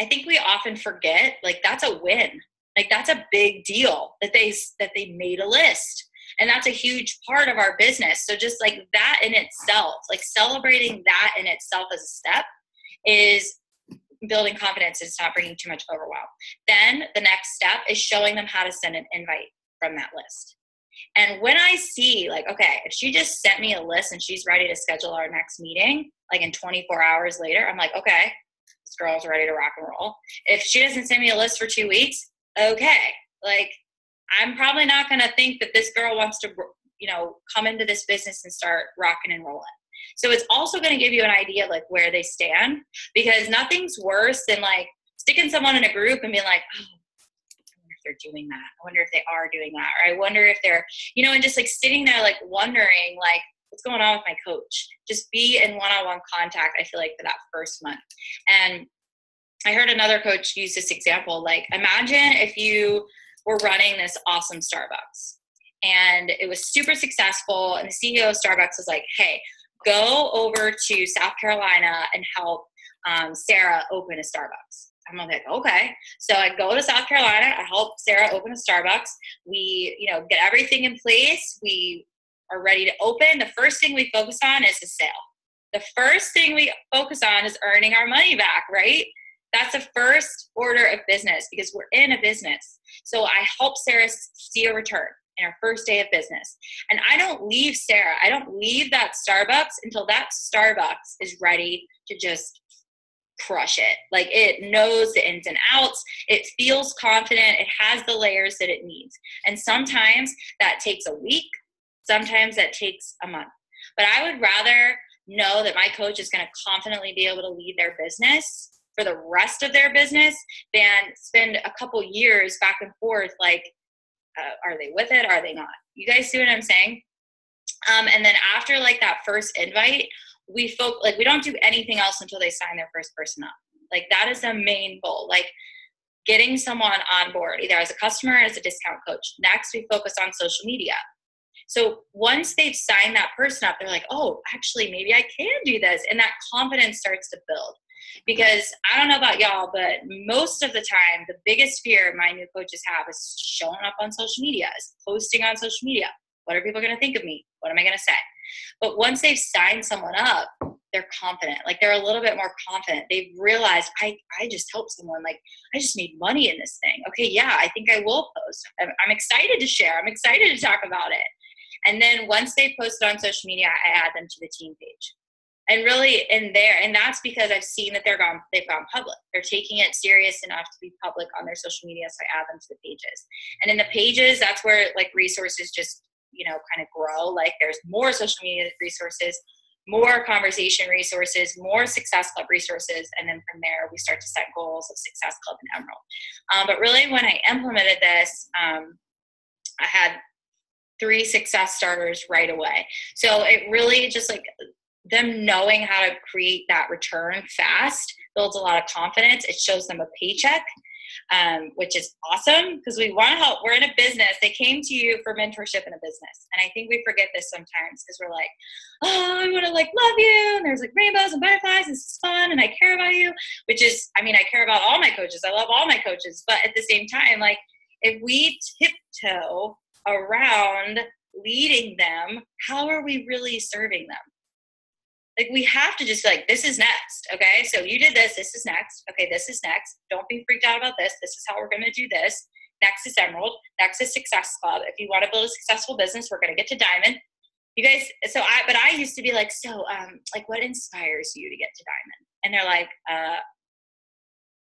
I think we often forget, like, that's a win. Like, that's a big deal that they made a list. And that's a huge part of our business. So just like that in itself, like celebrating that in itself as a step is building confidence. It's not bringing too much overwhelm. Then the next step is showing them how to send an invite from that list. And when I see like, okay, if she just sent me a list and she's ready to schedule our next meeting, like in 24 hours later, I'm like, okay, this girl's ready to rock and roll. If she doesn't send me a list for 2 weeks, okay, like I'm probably not going to think that this girl wants to, you know, come into this business and start rocking and rolling. So it's also going to give you an idea of like where they stand, because nothing's worse than like sticking someone in a group and being like, oh, I wonder if they're doing that. I wonder if they are doing that. Or I wonder if they're, you know, and just like sitting there like wondering like what's going on with my coach. Just be in one-on-one contact, I feel like, for that first month. And I heard another coach use this example. Like imagine if you were running this awesome Starbucks and it was super successful, and the CEO of Starbucks was like, hey, go over to South Carolina and help Sarah open a Starbucks. I'm like, okay. So I go to South Carolina, I help Sarah open a Starbucks. We, you know, get everything in place. We are ready to open. The first thing we focus on is the sale. The first thing we focus on is earning our money back, right? That's the first order of business, because we're in a business. So I help Sarah see a return in our first day of business. And I don't leave Sarah. I don't leave that Starbucks until that Starbucks is ready to just crush it. Like it knows the ins and outs. It feels confident. It has the layers that it needs. And sometimes that takes a week. Sometimes that takes a month. But I would rather know that my coach is going to confidently be able to lead their business for the rest of their business than spend a couple years back and forth like, are they with it? Are they not? You guys see what I'm saying? And then after like that first invite, we don't do anything else until they sign their first person up. Like that is the main goal. Like getting someone on board, either as a customer or as a discount coach. Next, we focus on social media. So once they've signed that person up, they're like, oh, actually, maybe I can do this. And that confidence starts to build. Because I don't know about y'all, but most of the time, the biggest fear my new coaches have is showing up on social media, is posting on social media. What are people going to think of me? What am I going to say? But once they've signed someone up, they're confident. Like they're a little bit more confident. They've realized, I just helped someone. Like I just made money in this thing. Okay, yeah, I think I will post. I'm excited to share. I'm excited to talk about it. And then once they post it on social media, I add them to the team page. And really and that's because I've seen that they've gone public. They're taking it serious enough to be public on their social media. So I add them to the pages. And in the pages, that's where like resources just, kind of grow. Like there's more social media resources, more conversation resources, more Success Club resources. And then from there, we start to set goals of Success Club and Emerald. But really when I implemented this, I had 3 success starters right away. So it really just like them knowing how to create that return fast builds a lot of confidence. It shows them a paycheck, which is awesome because we want to help. We're in a business. They came to you for mentorship in a business. And I think we forget this sometimes because we're like, oh, I want to like love you. And there's like rainbows and butterflies. This is fun. And I care about you, which is, I care about all my coaches. I love all my coaches. But at the same time, like if we tiptoe around leading them, how are we really serving them? Like we have to just be like, this is next. Okay. So you did this. This is next. Okay. This is next. Don't be freaked out about this. This is how we're going to do this. Next is Emerald. Next is Success Club. If you want to build a successful business, we're going to get to Diamond. You guys. But I used to be like, like what inspires you to get to Diamond? And they're like,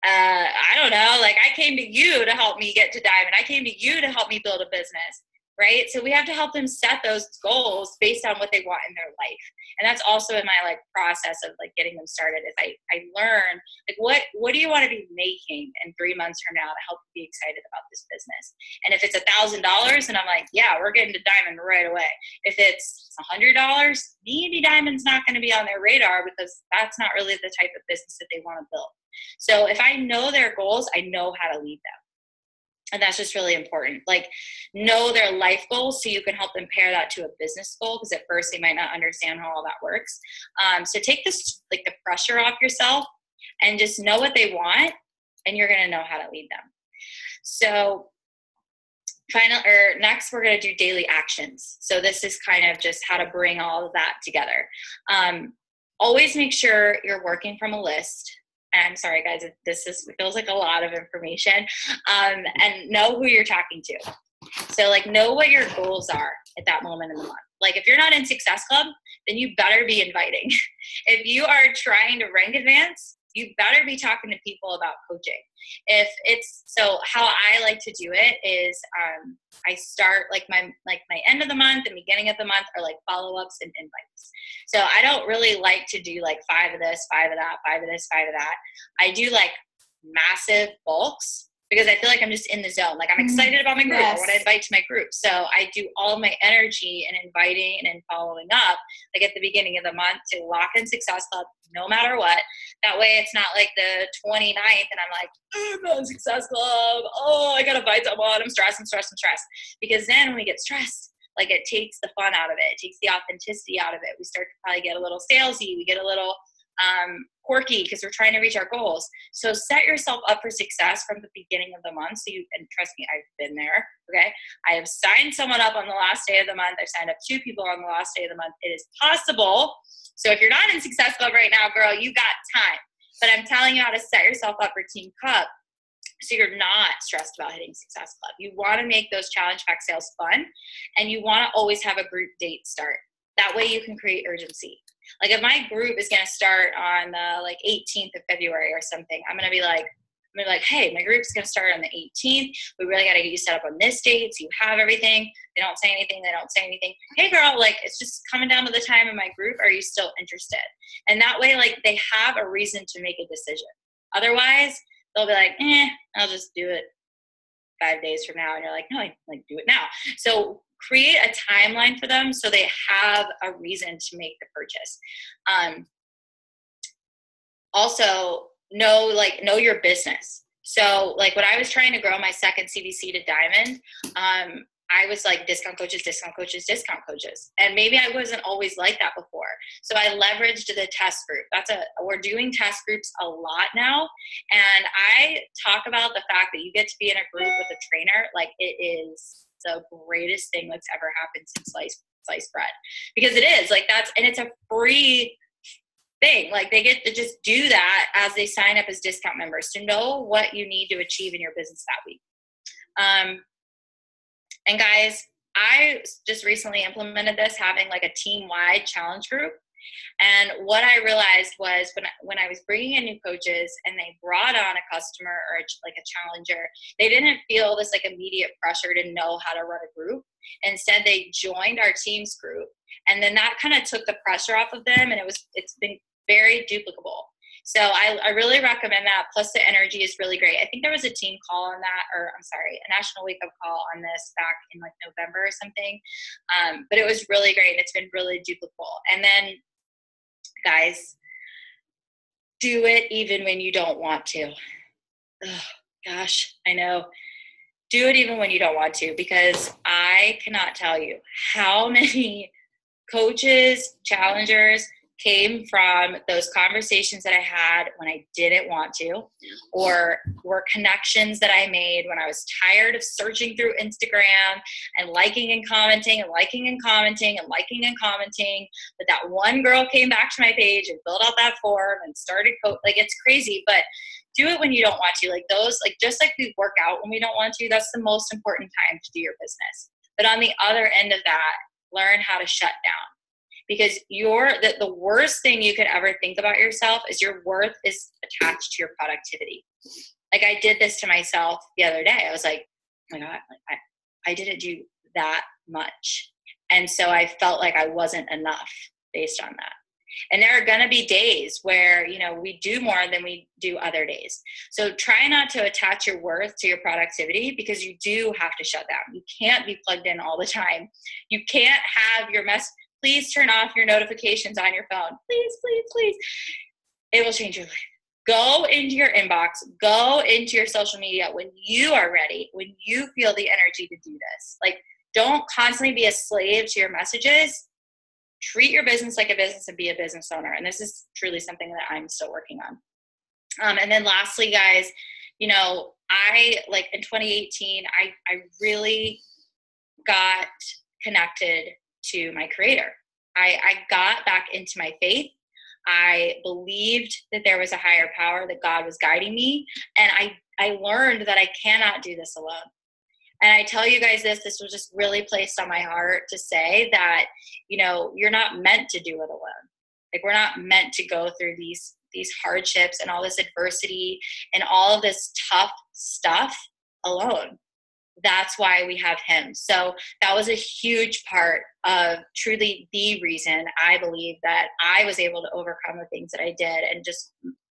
I don't know. Like I came to you to help me get to Diamond. I came to you to help me build a business. Right. So we have to help them set those goals based on what they want in their life. And that's also in my like process of like getting them started is I learn like what do you want to be making in 3 months from now to help you be excited about this business? And if it's $1,000 and I'm like, yeah, we're getting to Diamond right away. If it's $100, maybe Diamond's not going to be on their radar because that's not really the type of business that they want to build. So if I know their goals, I know how to lead them. And that's just really important. Like know their life goals so you can help them pair that to a business goal because at first they might not understand how all that works. So take this like the pressure off yourself and just know what they want and you're going to know how to lead them. So next we're going to do daily actions. So this is kind of just how to bring all of that together. Always make sure you're working from a list. And I'm sorry, guys, feels like a lot of information. And know who you're talking to. So, like, know what your goals are at that moment in the month. Like, if you're not in Success Club, then you better be inviting. If you are trying to rank advance, you better be talking to people about coaching. So how I like to do it is I start like my end of the month and beginning of the month are like follow-ups and invites. So I don't really like to do like 5 of this, 5 of that, 5 of this, 5 of that. I do like massive bulks because I feel like I'm just in the zone. Like I'm excited about my group. Yes. I want to invite to my group. So I do all my energy in inviting and in following up, like at the beginning of the month to lock in Success Club no matter what. That way it's not like the 29th and I'm like, oh, I'm not in Success Club. Oh, I got to invite someone. I'm stressed. Because then when we get stressed, like it takes the fun out of it. It takes the authenticity out of it. We start to probably get a little salesy. We get a little quirky because we're trying to reach our goals. So set yourself up for success from the beginning of the month. And trust me, I've been there. Okay. I have signed someone up on the last day of the month. I've signed up 2 people on the last day of the month. It is possible. So if you're not in Success Club right now, girl, you got time. But I'm telling you how to set yourself up for Team Cup so you're not stressed about hitting Success Club. You want to make those challenge pack sales fun, and you want to always have a group date start. That way you can create urgency. Like if my group is going to start on the 18th of February or something, I'm going to be like, hey, my group's going to start on the 18th. We really got to get you set up on this date so you have everything. They don't say anything. Hey, girl, like it's just coming down to the time of my group. Are you still interested? And that way, like they have a reason to make a decision. Otherwise, they'll be like, I'll just do it. 5 days from now. And you're like, no, I like do it now. So create a timeline for them so they have a reason to make the purchase. Also know your business. So like when I was trying to grow my second CVC to diamond, I was like discount coaches. And maybe I wasn't always like that before. So I leveraged the test group. We're doing test groups a lot now. And I talk about the fact that you get to be in a group with a trainer. Like it is the greatest thing that's ever happened since sliced bread, because it is like and it's a free thing. Like they get to just do that as they sign up as discount members to know what you need to achieve in your business that week. And guys, I just recently implemented this, having like a team-wide challenge group. And what I realized was when I was bringing in new coaches and they brought on a customer or like a challenger, they didn't feel this like immediate pressure to know how to run a group. Instead, they joined our team's group. And then that kind of took the pressure off of them. And it's been very duplicable. So I really recommend that. Plus the energy is really great. I think there was a team call on that, a national wake up call on this back in like November or something. But it was really great. It's been really duplicable. And then guys, do it even when you don't want to. Oh, gosh, I know. Do it even when you don't want to, because I cannot tell you how many coaches, challengers came from those conversations that I had when I didn't want to, or were connections that I made when I was tired of searching through Instagram and liking and commenting and liking and commenting and liking and commenting. But that one girl came back to my page and filled out that form and started like it's crazy, but do it when you don't want to. Like those, like just like we work out when we don't want to, that's the most important time to do your business. But on the other end of that, learn how to shut down. Because the worst thing you could ever think about yourself is your worth is attached to your productivity. Like I did this to myself the other day. I was like, oh my God, like I didn't do that much. And so I felt like I wasn't enough based on that. And there are going to be days where, we do more than we do other days. So try not to attach your worth to your productivity, because you do have to shut down. You can't be plugged in all the time. You can't have your Please turn off your notifications on your phone. Please, please, please. It will change your life. Go into your inbox. Go into your social media when you are ready, when you feel the energy to do this. Like, don't constantly be a slave to your messages. Treat your business like a business and be a business owner. And this is truly something that I'm still working on. And then lastly, guys, I like in 2018, I really got connected to my creator. I got back into my faith. I believed that there was a higher power, that God was guiding me. And I learned that I cannot do this alone. And I tell you guys this was just really placed on my heart to say that, you're not meant to do it alone. Like we're not meant to go through these hardships and all this adversity and all of this tough stuff alone. That's why we have him. So that was a huge part of truly the reason I believe that I was able to overcome the things that I did. And just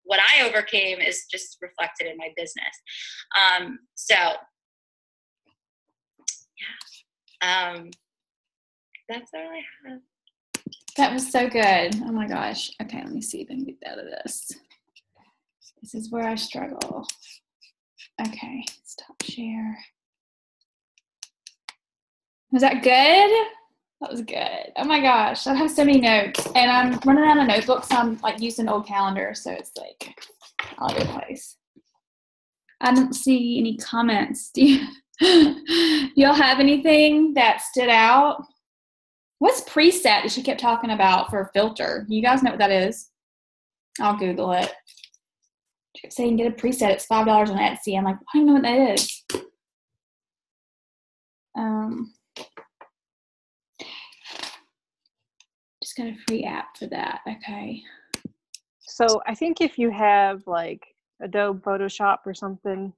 what I overcame is just reflected in my business. That's all I have. That was so good. Oh my gosh. Okay, let me see if I can get out of this. This is where I struggle. Okay, stop share. Was that good? That was good. Oh my gosh, I have so many notes, and I'm running out of notebooks. So I'm like using an old calendar, so it's like all over the place. I didn't see any comments. Do y'all have anything that stood out? What's preset that she kept talking about for a filter? You guys know what that is? I'll Google it. She kept saying get a preset. It's $5 on Etsy. I'm like, I don't know what that is. Just got a free app for that. Okay. So I think if you have like Adobe Photoshop or something,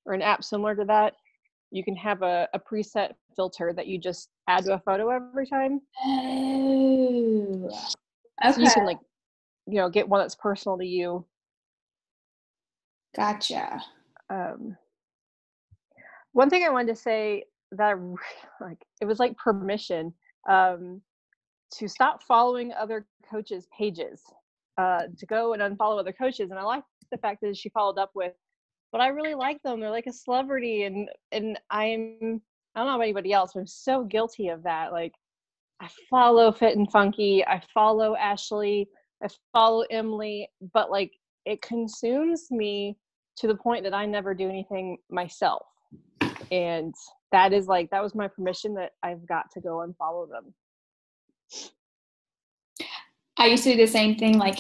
or an app similar to that, you can have a preset filter that you just add to a photo every time. Oh. Okay. So you can like, get one that's personal to you. Gotcha. One thing I wanted to say that like it was like permission to stop following other coaches' pages, to go and unfollow other coaches. And I like the fact that she followed up with, but I really like them. They're like a celebrity, and I don't know about anybody else, but I'm so guilty of that. Like, I follow Fit and Funky, I follow Ashley, I follow Emily, but like it consumes me to the point that I never do anything myself. And that was my permission that I've got to go and follow them. I used to do the same thing, like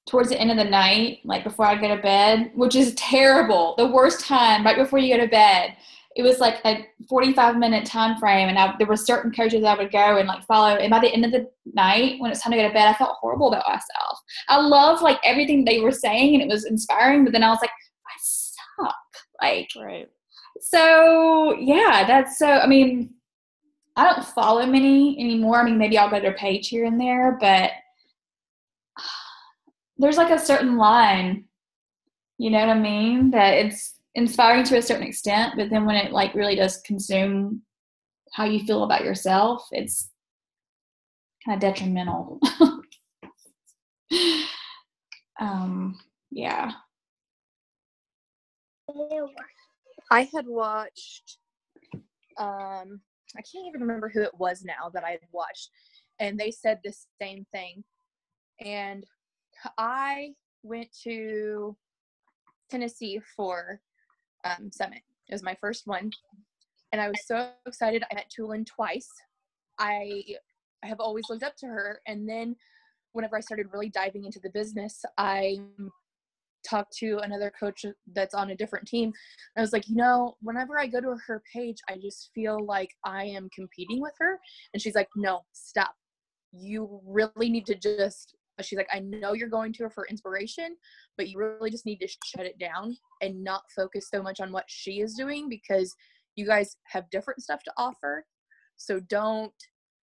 towards the end of the night, like before I go to bed, which is terrible. The worst time, right before you go to bed. It was like a 45-minute time frame, and there were certain coaches I would go and like follow. And by the end of the night, when it's time to go to bed, I felt horrible about myself. I loved like everything they were saying, and it was inspiring. But then I was like, I suck. Like, right. So yeah, that's so. I mean, I don't follow many anymore. I mean, maybe I'll go to their page here and there, but there's like a certain line, you know what I mean? That it's inspiring to a certain extent, but then when it like really does consume how you feel about yourself, it's kind of detrimental. Yeah. I had watched, I can't even remember who it was now that I had watched, and they said the same thing. And I went to Tennessee for Summit. It was my first one, and I was so excited. I met Tulin twice. I have always looked up to her, and then whenever I started really diving into the business, I talked to another coach that's on a different team. I was like, whenever I go to her page, I just feel like I am competing with her. And she's like, no, stop. You really need to just, she's like, I know you're going to her for inspiration, but you really just need to shut it down and not focus so much on what she is doing, because you guys have different stuff to offer. So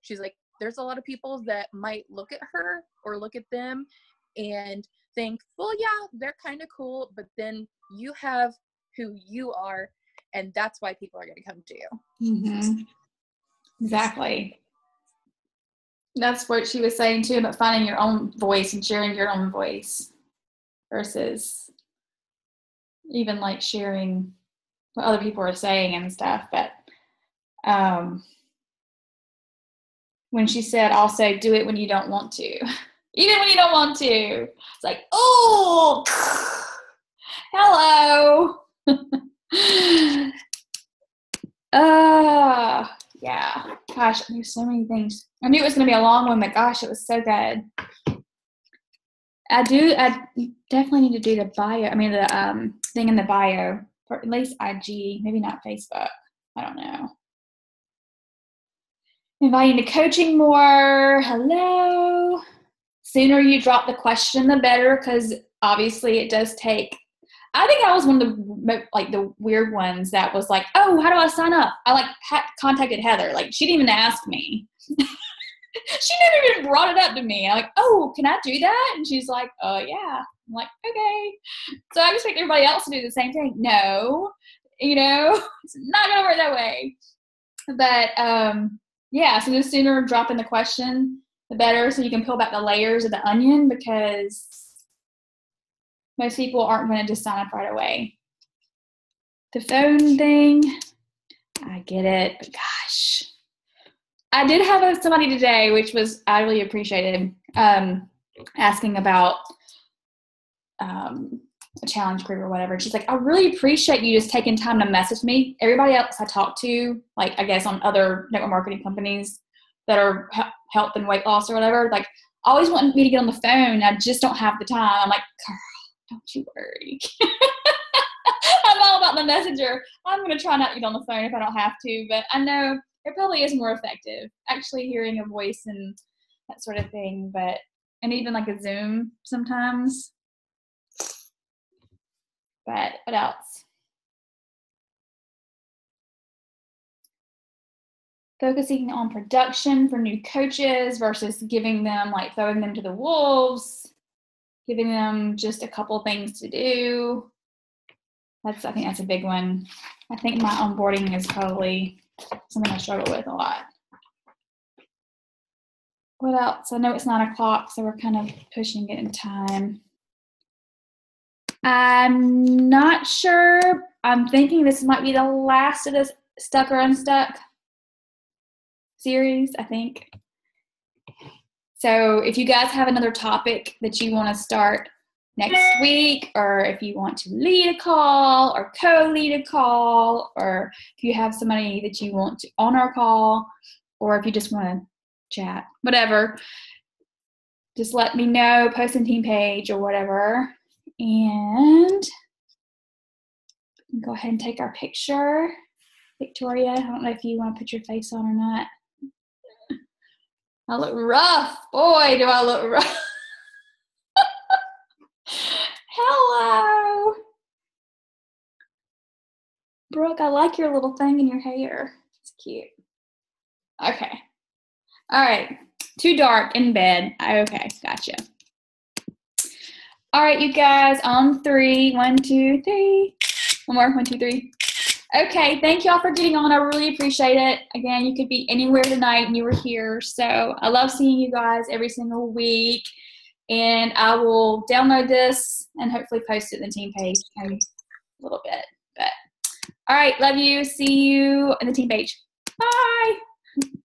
she's like, there's a lot of people that might look at her or look at them and think, well, yeah, they're kind of cool, but then you have who you are, and that's why people are going to come to you. Mm-hmm. Exactly. That's what she was saying too, about finding your own voice and sharing your own voice versus even like sharing what other people are saying and stuff. But when she said also do it when you don't want to, even when you don't want to, it's like, oh, hello. Yeah. Gosh, there's so many things. I knew it was going to be a long one, but gosh, it was so good. I definitely need to do the bio. I mean, the thing in the bio, for at least IG, maybe not Facebook. I don't know. Inviting to coaching more. Hello. Sooner you drop the question, the better, because obviously it does take. I think I was one of the weird ones that was like, oh, how do I sign up? I contacted Heather. Like, she didn't even ask me. She never even brought it up to me. I'm like, oh, can I do that? And she's like, oh, yeah. I'm like, okay. So I expect everybody else to do the same thing. No, it's not going to work that way. But, yeah, so the sooner dropping the question, the better, so you can peel back the layers of the onion, because most people aren't going to just sign up right away. The phone thing, I get it, but gosh. I did have somebody today, which I really appreciated, asking about a challenge group or whatever. She's like, I really appreciate you just taking time to message me. Everybody else I talk to, like I guess on other network marketing companies that are health and weight loss or whatever, like always wanting me to get on the phone. I just don't have the time. I'm like, girl, don't you worry. I'm all about the messenger. I'm going to try not to get on the phone if I don't have to, but I know it probably is more effective actually hearing a voice and that sort of thing. And even like a Zoom sometimes. But what else? Focusing on production for new coaches versus giving them, like throwing them to the wolves, giving them just a couple things to do. I think that's a big one. I think my onboarding is probably something I struggle with a lot. What else? I know it's 9 o'clock, so we're kind of pushing it in time. I'm not sure. I'm thinking this might be the last of this Stuck or Unstuck series, I think. So if you guys have another topic that you want to start next week, or if you want to lead a call or co-lead a call, or if you have somebody that you want to on our call, or if you just want to chat, whatever, just let me know, post in team page or whatever, and go ahead and take our picture. Victoria, I don't know if you want to put your face on or not. I look rough. Boy, do I look rough. Hello. Brooke, I like your little thing in your hair. It's cute. Okay. All right. Too dark in bed. Okay, gotcha. All right, you guys, on 3. 1, 2, 3. One more. 1, 2, 3. Okay, thank y'all for getting on. I really appreciate it. Again, you could be anywhere tonight and you were here. So I love seeing you guys every single week. And I will download this and hopefully post it in the team page in a little bit. But all right, love you. See you in the team page. Bye.